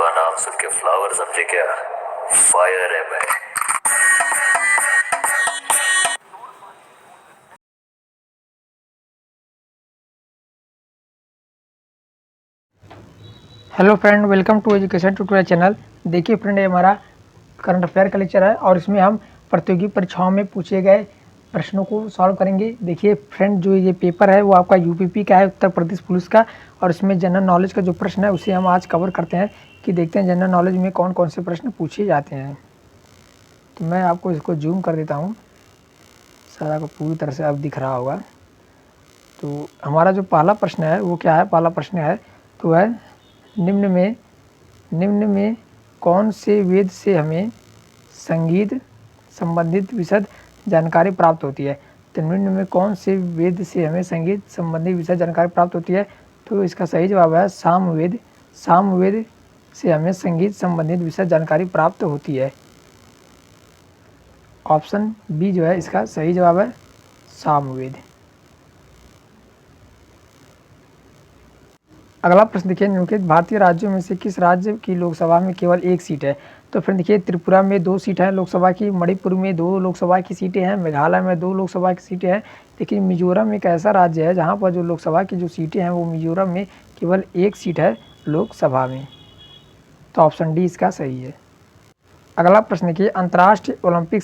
पुष्पा नाम सुन के फ्लावर समझे क्या? फायर है मैं। Hello friend, welcome to education tutorial channel. देखिए फ्रेंड, ये हमारा करंट अफेयर का लेक्चर है और इसमें हम प्रतियोगी परीक्षाओं में पूछे गए प्रश्नों को सॉल्व करेंगे। देखिए फ्रेंड, जो ये पेपर है वो आपका यूपीपी का है, उत्तर प्रदेश पुलिस का, और इसमें जनरल नॉलेज का जो प्रश्न है उसे हम आज कवर करते हैं कि देखते हैं जनरल नॉलेज में कौन कौन से प्रश्न पूछे जाते हैं। तो मैं आपको इसको जूम कर देता हूँ, सारा को पूरी तरह से अब दिख रहा होगा। तो हमारा जो पहला प्रश्न है वो क्या है? पहला प्रश्न है तो है निम्न में कौन से वेद से हमें संगीत संबंधित विशद जानकारी प्राप्त होती है? तो निम्न में कौन से वेद से हमें संगीत संबंधी विशद जानकारी प्राप्त होती है? तो इसका सही जवाब है सामवेद। सामवेद से हमें संगीत संबंधित विशद जानकारी प्राप्त होती है। ऑप्शन बी जो है इसका सही जवाब है, सामवेद। अगला प्रश्न देखिए, निम्नलिखित भारतीय राज्यों में से किस राज्य की लोकसभा में केवल एक सीट है? तो फ्रेंड देखिए, त्रिपुरा में 2 सीट है लोकसभा की, मणिपुर में 2 लोकसभा की सीटें हैं, मेघालय में 2 लोकसभा की सीटें हैं। लेकिन मिजोरम एक ऐसा राज्य है जहां पर जो लोकसभा की जो सीटें हैं वो मिजोरम में केवल 1 सीट है लोकसभा में। तो ऑप्शन डी इसका सही है। अगला प्रश्न देखिए, अंतर्राष्ट्रीय ओलंपिक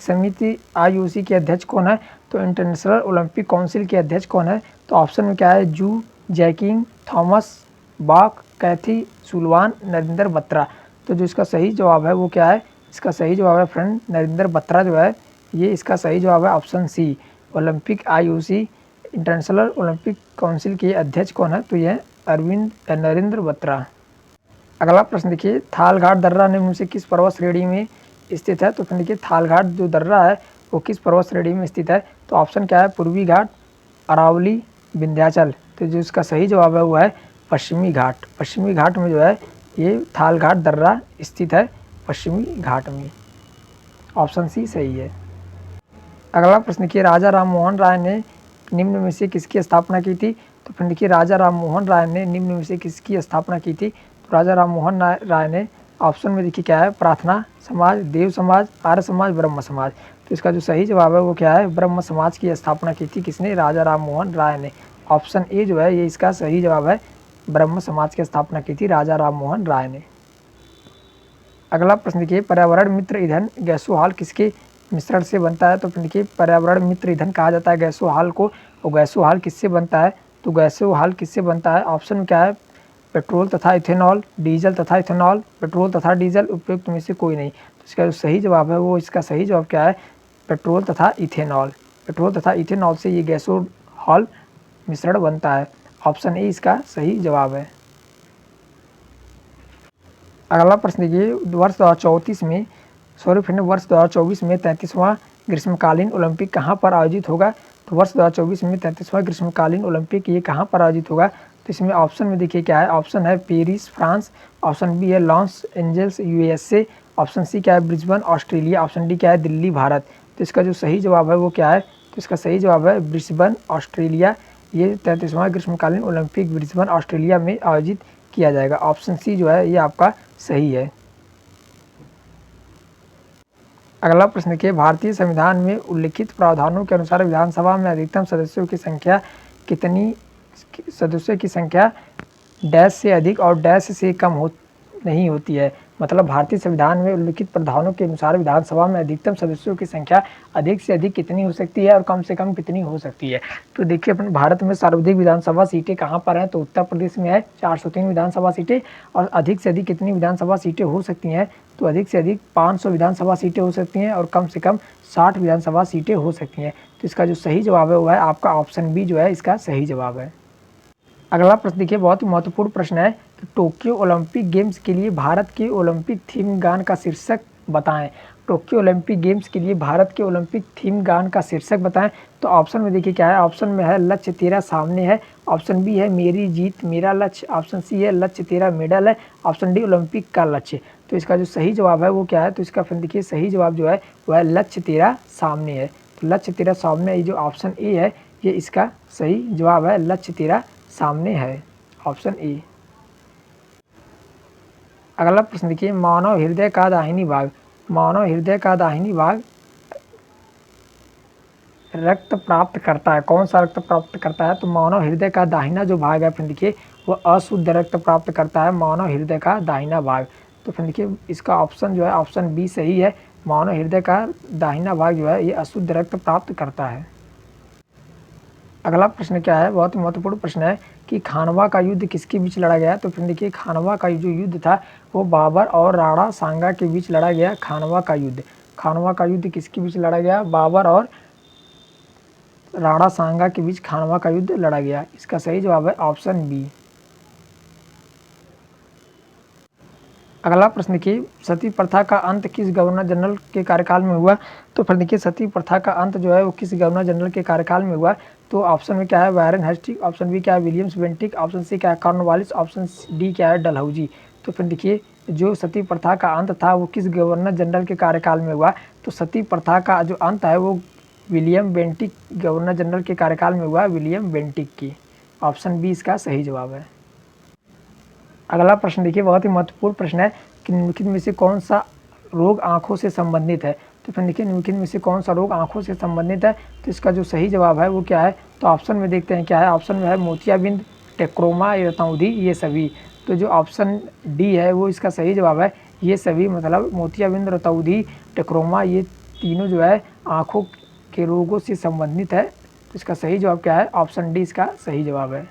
समिति IOC के अध्यक्ष कौन है? तो इंटरनेशनल ओलंपिक काउंसिल के अध्यक्ष कौन है? तो ऑप्शन में क्या है? जू जैकिंग, थॉमस बाक, कैथी सुलवान, नरेंद्र बत्रा। तो जो इसका सही जवाब है वो क्या है? इसका सही जवाब है फ्रेंड नरेंद्र बत्रा जो है, ये इसका सही जवाब है option C. Olympic IOC international Olympic council के अध्यक्ष कौन है? तो यह नरेंद्र बत्रा। अगला प्रश्न देखिए, थालघाट दर्रा निम्न में से किस पर्वत श्रेणी में स्थित है? तो फिर देखिए, थालघाट जो दर्रा है वो किस पर्वत श्रेणी में स्थित है? तो ऑप्शन क्या है? पूर्वी घाट, अरावली, विंध्याचल। तो जो इसका सही जवाब है वो है पश्चिमी घाट। पश्चिमी घाट में जो है ये थालघाट दर्रा स्थित है, पश्चिमी घाट में। ऑप्शन सी सही है। अगला प्रश्न देखिए, राजा राम मोहन राय ने निम्न में से किसकी स्थापना की थी? तो फिर देखिए, राजा राम मोहन राय ने निम्न में से किसकी स्थापना की थी? तो राजा राम मोहन राय ने ऑप्शन में देखिए क्या है? प्रार्थना समाज, देव समाज, आर्य समाज, ब्रह्म समाज। तो इसका जो सही जवाब है वो क्या है? ब्रह्म समाज की स्थापना की थी किसने? राजा राम मोहन राय ने। ऑप्शन ए जो है ये इसका सही जवाब है, ब्रह्म समाज की स्थापना की थी राजा राम मोहन राय ने। अगला प्रश्न देखिए, पर्यावरण मित्र ईंधन गैसोहाल किसके मिश्रण से बनता है? तो देखिए, पर्यावरण मित्र ईंधन कहा जाता है गैसोहाल को, और गैसोहाल किससे बनता है? तो गैसोहाल किससे बनता है? ऑप्शन क्या है? पेट्रोल तथा इथेनॉल, डीजल तथा इथेनॉल, पेट्रोल तथा डीजल, उपयुक्त में से कोई नहीं। तो इसका जो सही जवाब है वो, इसका सही जवाब क्या है? पेट्रोल तथा इथेनॉल। पेट्रोल तथा इथेनॉल से ये गैसोहाल मिश्रण बनता है। ऑप्शन ए इसका सही जवाब है। अगला प्रश्न देखिए, वर्ष 2024 में वर्ष 2024 में 33वां ग्रीष्मकालीन ओलंपिक कहाँ पर आयोजित होगा? तो वर्ष 2024 में 33वां ग्रीष्मकालीन ओलंपिक ये कहाँ पर आयोजित होगा? तो इसमें ऑप्शन में देखिए क्या है? ऑप्शन है पेरिस फ्रांस, ऑप्शन बी है Los Angeles USA, option C क्या है? ब्रिस्बेन ऑस्ट्रेलिया, ऑप्शन डी क्या है? दिल्ली भारत। तो इसका जो सही जवाब है वो क्या है? तो इसका सही जवाब है ब्रिस्बेन ऑस्ट्रेलिया। ये 33वां ग्रीष्मकालीन ओलंपिक ब्रिस्बेन ऑस्ट्रेलिया में आयोजित किया जाएगा। ऑप्शन सी जो है ये आपका सही है। अगला प्रश्न देखिए, भारतीय संविधान में उल्लिखित प्रावधानों के अनुसार विधानसभा में अधिकतम सदस्यों की संख्या कितनी? सदस्यों की संख्या डैश से अधिक और डैश से कम नहीं होती है। मतलब भारतीय संविधान में उल्लिखित प्रावधानों के अनुसार विधानसभा में अधिकतम सदस्यों की संख्या अधिक से अधिक कितनी हो सकती है और कम से कम कितनी हो सकती है? तो देखिए, अपने भारत में सर्वाधिक विधानसभा सीटें कहाँ पर हैं? तो उत्तर प्रदेश में है 403 विधानसभा सीटें। और अधिक से अधिक कितनी विधानसभा सीटें हो सकती हैं? तो अधिक से अधिक 500 विधानसभा सीटें हो सकती हैं और कम से कम 60 विधानसभा सीटें हो सकती हैं। तो इसका जो सही जवाब है वो है आपका ऑप्शन बी जो है इसका सही जवाब है। अगला प्रश्न देखिए, बहुत ही महत्वपूर्ण प्रश्न है कि टोक्यो ओलंपिक गेम्स के लिए भारत के ओलंपिक थीम गान का शीर्षक बताएं। टोक्यो ओलंपिक गेम्स के लिए भारत के ओलंपिक थीम गान का शीर्षक बताएं। तो ऑप्शन में देखिए क्या है? ऑप्शन में है लक्ष्य तेरा सामने है, ऑप्शन बी है मेरी जीत मेरा लक्ष्य, ऑप्शन सी है लक्ष्य तेरा मेडल है, ऑप्शन डी ओलंपिक का लक्ष्य। तो इसका जो सही जवाब है वो क्या है? तो इसका फिर देखिए सही जवाब जो है वह लक्ष्य तेरा सामने है। तो लक्ष्य तेरा सामने, ये जो ऑप्शन ए है ये इसका सही जवाब है, लक्ष्य तेरा सामने है, ऑप्शन ए। अगला प्रश्न देखिए, मानव हृदय का दाहिनी भाग, मानव हृदय का दाहिनी भाग रक्त प्राप्त करता है, कौन सा रक्त प्राप्त करता है? तो मानव हृदय का दाहिना जो भाग है फ्रेंड देखिए वह अशुद्ध रक्त प्राप्त करता है, मानव हृदय का दाहिना भाग। तो फ्रेंड देखिए इसका ऑप्शन जो है ऑप्शन बी सही है, मानव हृदय का दाहिना भाग जो है ये अशुद्ध रक्त प्राप्त करता है। अगला प्रश्न क्या है, बहुत ही महत्वपूर्ण प्रश्न है कि खानवा का युद्ध किसके बीच लड़ा गया? तो फ्रेंड देखिए खानवा का जो युद्ध था वो बाबर और राणा सांगा के बीच लड़ा गया। खानवा का युद्ध, खानवा का युद्ध किसके बीच लड़ा गया? बाबर और राणा सांगा के बीच खानवा का युद्ध लड़ा गया। इसका सही जवाब है ऑप्शन बी। अगला प्रश्न देखिए, सती प्रथा का अंत किस गवर्नर जनरल के कार्यकाल में हुआ? तो फिर देखिए सती प्रथा का अंत जो है वो किस गवर्नर जनरल के कार्यकाल में हुआ? तो ऑप्शन में क्या है वारेन हेस्टिंग्स, ऑप्शन बी क्या है विलियम्स बेंटिक, ऑप्शन सी क्या है कॉर्नवालिस, ऑप्शन डी क्या है डलहौजी। तो फिर देखिए जो सती प्रथा का अंत था वो किस गवर्नर जनरल के कार्यकाल में हुआ? तो सती प्रथा का जो अंत है वो विलियम बेंटिक गवर्नर जनरल के कार्यकाल में हुआ, विलियम बेंटिक की। ऑप्शन बी इसका सही जवाब है। अगला प्रश्न देखिए, बहुत ही महत्वपूर्ण प्रश्न है कि निम्नलिखित में से कौन सा रोग आँखों से संबंधित है? तो फिर देखिए निम्नलिखित में से कौन सा रोग आँखों से संबंधित है? तो इसका जो सही जवाब है वो क्या है? तो ऑप्शन में देखते हैं क्या है। ऑप्शन में है मोतियाबिंद, टेक्रोमा, रतौंधी, ये सभी। तो जो ऑप्शन डी है वो इसका सही जवाब है, ये सभी मतलब मोतियाबिंद, रतौंधी, टेक्रोमा ये तीनों जो है आँखों के रोगों से संबंधित है। तो इसका सही जवाब क्या है? ऑप्शन डी इसका सही जवाब है।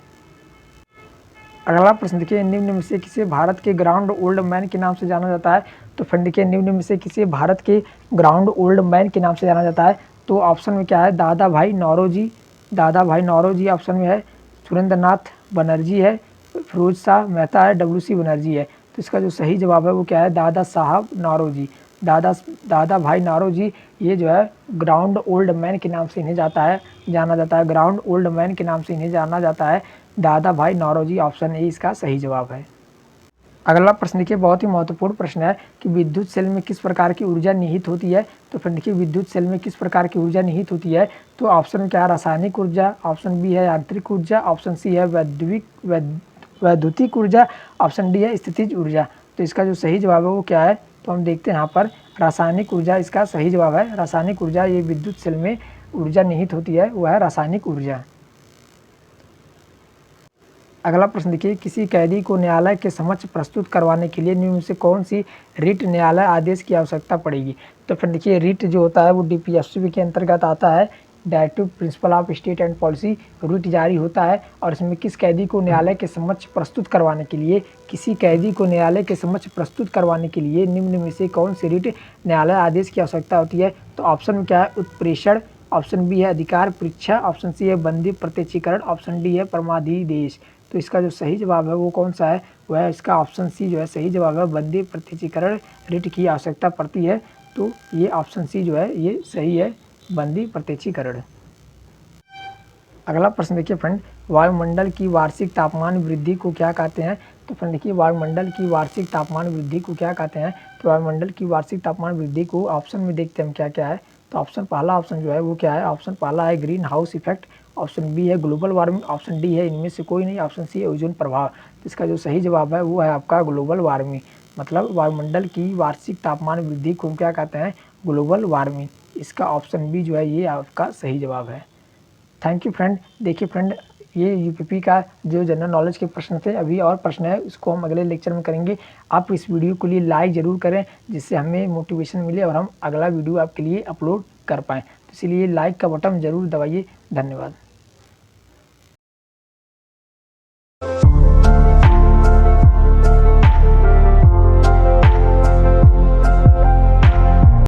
अगला प्रश्न देखिए, निम्न में से किसे भारत के ग्राउंड ओल्ड मैन के नाम से जाना जाता है? तो फ्रेंड देखिए निम्न में से किसे भारत के ग्राउंड ओल्ड मैन के नाम से जाना जाता है? तो ऑप्शन में क्या है दादा भाई नौरोजी, दादा भाई नौरोजी। ऑप्शन में है सुरेंद्र नाथ बनर्जी है, फिरोज शाह मेहता है, डब्ल्यू.सी. बनर्जी है। तो इसका जो सही जवाब है वो क्या है? दादा साहब नौरोजी, दादा भाई नौरोजी ये जो है ग्राउंड ओल्ड मैन के नाम से इन्हें जाना जाता है, ग्राउंड ओल्ड मैन के नाम से इन्हें जाना जाता है, दादा भाई नौरोजी। ऑप्शन ए इसका सही जवाब है। अगला प्रश्न देखिए, बहुत ही महत्वपूर्ण प्रश्न है कि विद्युत सेल में किस प्रकार की ऊर्जा निहित होती है? तो फिर देखिए विद्युत सेल में किस प्रकार की ऊर्जा निहित होती है? तो ऑप्शन में क्या है रासायनिक ऊर्जा, ऑप्शन बी है यांत्रिक ऊर्जा, ऑप्शन सी है वैद्युतिक ऊर्जा, ऑप्शन डी है स्थितिज ऊर्जा। तो इसका जो सही जवाब है वो क्या है? तो हम देखते हैं यहाँ पर रासायनिक ऊर्जा इसका सही जवाब है। रासायनिक ऊर्जा ये विद्युत सेल में ऊर्जा निहित होती है वह है रासायनिक ऊर्जा। अगला प्रश्न देखिए, किसी कैदी को न्यायालय के समक्ष प्रस्तुत करवाने के लिए निम्न से कौन सी रिट न्यायालय आदेश की आवश्यकता पड़ेगी? तो फिर देखिए रिट जो होता है वो डीपीएसपी के अंतर्गत आता है, directive principle of state and policy. Writ जारी होता है और इसमें किस कैदी को न्यायालय के समक्ष प्रस्तुत करवाने के लिए, किसी कैदी को न्यायालय के समक्ष प्रस्तुत करवाने के लिए निम्न में से कौन सी रिट न्यायालय आदेश की आवश्यकता होती है? तो ऑप्शन में क्या है उत्प्रेषण, ऑप्शन बी है अधिकार परीक्षा, ऑप्शन सी है बंदी प्रत्यक्षीकरण, ऑप्शन डी है परमाधिदेश। तो इसका जो सही जवाब है वो कौन सा है? वह इसका ऑप्शन सी जो है सही जवाब है, बंदी प्रत्यक्षीकरण रिट की आवश्यकता पड़ती है। तो ये ऑप्शन सी जो है ये सही है, बंदी प्रत्यक्षीकरण। अगला प्रश्न देखिए फ्रेंड, वायुमंडल की वार्षिक तापमान वृद्धि को क्या कहते हैं? तो फ्रेंड देखिए वायुमंडल की वार्षिक तापमान वृद्धि को क्या कहते हैं? तो वायुमंडल की वार्षिक तापमान वृद्धि को ऑप्शन में देखते हैं हम क्या क्या है। तो ऑप्शन पहला ऑप्शन जो है वो क्या है? ऑप्शन पहला है greenhouse effect, option B है ग्लोबल वार्मिंग, ऑप्शन डी है इनमें से कोई नहीं, ऑप्शन सी है ओजोन प्रभाव। तो इसका जो सही जवाब है वो है आपका ग्लोबल वार्मिंग, मतलब वायुमंडल की वार्षिक तापमान वृद्धि को क्या कहते हैं? Global warming. इसका ऑप्शन बी जो है ये आपका सही जवाब है। Thank you friend. देखिए फ्रेंड ये यूपीपी का जो जनरल नॉलेज के प्रश्न थे, अभी और प्रश्न है उसको हम अगले लेक्चर में करेंगे। आप इस वीडियो के लिए लाइक ज़रूर करें जिससे हमें मोटिवेशन मिले और हम अगला वीडियो आपके लिए अपलोड कर पाएँ। तो इसलिए लाइक का बटन ज़रूर दबाइए। धन्यवाद।